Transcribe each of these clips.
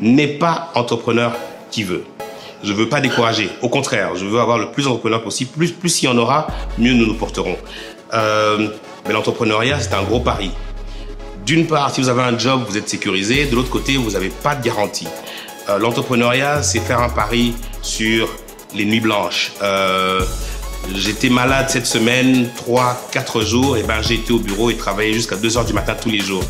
n'est pas entrepreneur qui veut. Je ne veux pas décourager. Au contraire, je veux avoir le plus d'entrepreneurs possible. Plus il y en aura, mieux nous nous porterons. Mais l'entrepreneuriat, c'est un gros pari. D'une part, si vous avez un job, vous êtes sécurisé. De l'autre côté, vous n'avez pas de garantie. L'entrepreneuriat, c'est faire un pari sur les nuits blanches. J'étais malade cette semaine, 3-4 jours, et ben j'ai été au bureau et travaillé jusqu'à 2 h du matin tous les jours.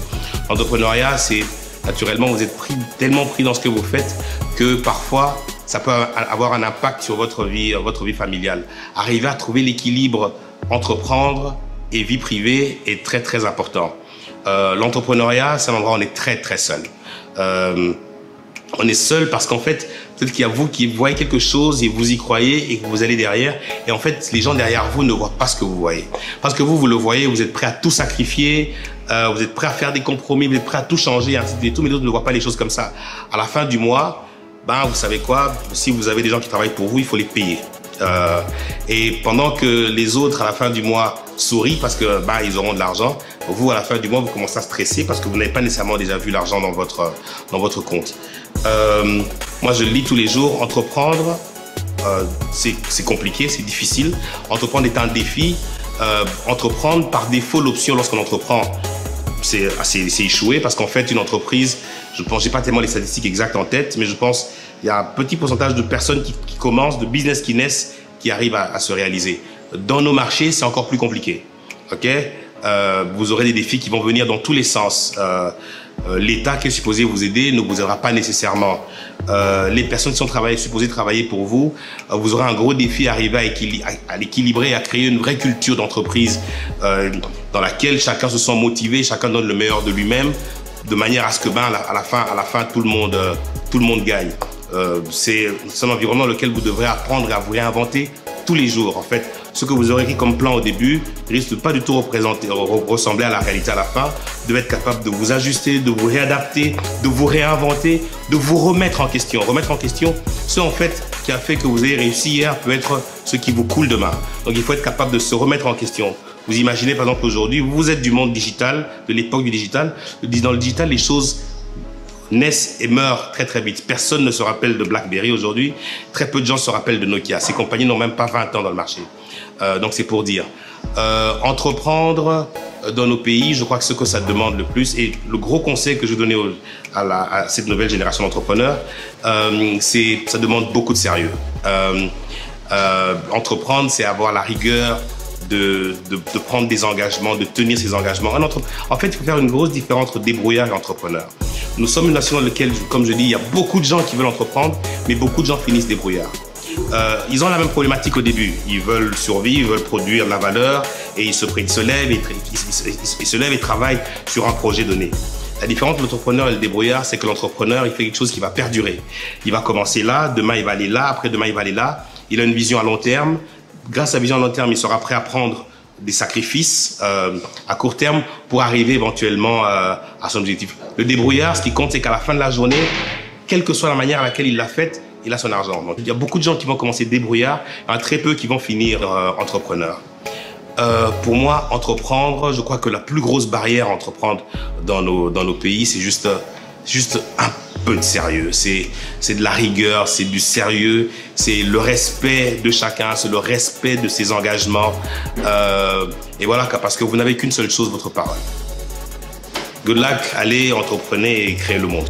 L'entrepreneuriat, c'est naturellement, vous êtes tellement pris dans ce que vous faites que parfois, ça peut avoir un impact sur votre vie familiale. Arriver à trouver l'équilibre entreprendre et vie privée est très très important. L'entrepreneuriat, c'est un endroit où on est très très seul. On est seul parce qu'en fait, peut-être qu'il y a vous qui voyez quelque chose et vous y croyez et que vous allez derrière. Et en fait, les gens derrière vous ne voient pas ce que vous voyez. Parce que vous le voyez, vous êtes prêt à tout sacrifier, vous êtes prêt à faire des compromis, vous êtes prêt à tout changer, ainsi de suite, mais d'autres ne voient pas les choses comme ça. À la fin du mois, ben, vous savez quoi, si vous avez des gens qui travaillent pour vous, il faut les payer. Et pendant que les autres, à la fin du mois, sourient parce que bah, ils auront de l'argent, vous, à la fin du mois, vous commencez à stresser parce que vous n'avez pas nécessairement déjà vu l'argent dans votre compte. Moi, je lis tous les jours, entreprendre, c'est compliqué, c'est difficile. Entreprendre est un défi. Entreprendre, par défaut, l'option lorsqu'on entreprend, c'est échouer parce qu'en fait, une entreprise, je pense, j'ai pas tellement les statistiques exactes en tête, mais je pense il y a un petit pourcentage de personnes qui commencent, de business qui naissent, qui arrivent à se réaliser. Dans nos marchés, c'est encore plus compliqué. Ok, vous aurez des défis qui vont venir dans tous les sens. L'État qui est supposé vous aider ne vous aidera pas nécessairement. Les personnes qui sont supposées travailler pour vous, vous aurez un gros défi à arriver à l'équilibrer, à créer une vraie culture d'entreprise dans laquelle chacun se sent motivé, chacun donne le meilleur de lui-même, de manière à ce que à la fin tout le monde gagne. C'est un environnement dans lequel vous devrez apprendre à vous réinventer tous les jours. En fait, ce que vous aurez écrit comme plan au début risque de pas du tout ressembler à la réalité à la fin. Vous devez être capable de vous ajuster, de vous réadapter, de vous réinventer, de vous remettre en question. Remettre en question ce en fait qui a fait que vous avez réussi hier peut être ce qui vous coule demain. Donc il faut être capable de se remettre en question. Vous imaginez par exemple aujourd'hui, vous êtes du monde digital, de l'époque du digital. Dans le digital, les choses naissent et meurent très très vite. Personne ne se rappelle de BlackBerry aujourd'hui. Très peu de gens se rappellent de Nokia. Ces compagnies n'ont même pas 20 ans dans le marché. Donc c'est pour dire. Entreprendre dans nos pays, je crois que ce que ça demande le plus, et le gros conseil que je donnais à cette nouvelle génération d'entrepreneurs, ça demande beaucoup de sérieux. Entreprendre, c'est avoir la rigueur de prendre des engagements, de tenir ses engagements. En fait, il faut faire une grosse différence entre débrouillard et entrepreneur. Nous sommes une nation dans laquelle, comme je dis, il y a beaucoup de gens qui veulent entreprendre, mais beaucoup de gens finissent débrouillards. Ils ont la même problématique au début. Ils veulent survivre, ils veulent produire de la valeur, et ils se lèvent et travaillent sur un projet donné. La différence entre l'entrepreneur et le débrouillard, c'est que l'entrepreneur, il fait quelque chose qui va perdurer. Il va commencer là, demain il va aller là, après-demain il va aller là. Il a une vision à long terme. Grâce à la vision à long terme, il sera prêt à prendre des sacrifices à court terme pour arriver éventuellement à son objectif. Le débrouillard, ce qui compte, c'est qu'à la fin de la journée, quelle que soit la manière à laquelle il l'a faite, il a son argent. Donc, il y a beaucoup de gens qui vont commencer débrouillard, il y en a très peu qui vont finir entrepreneurs. Pour moi, entreprendre, je crois que la plus grosse barrière à entreprendre dans nos pays, c'est juste un peu de sérieux. C'est de la rigueur, c'est du sérieux, c'est le respect de chacun, c'est le respect de ses engagements. Et voilà, parce que vous n'avez qu'une seule chose, votre parole. Good luck, allez, entreprenez et créez le monde.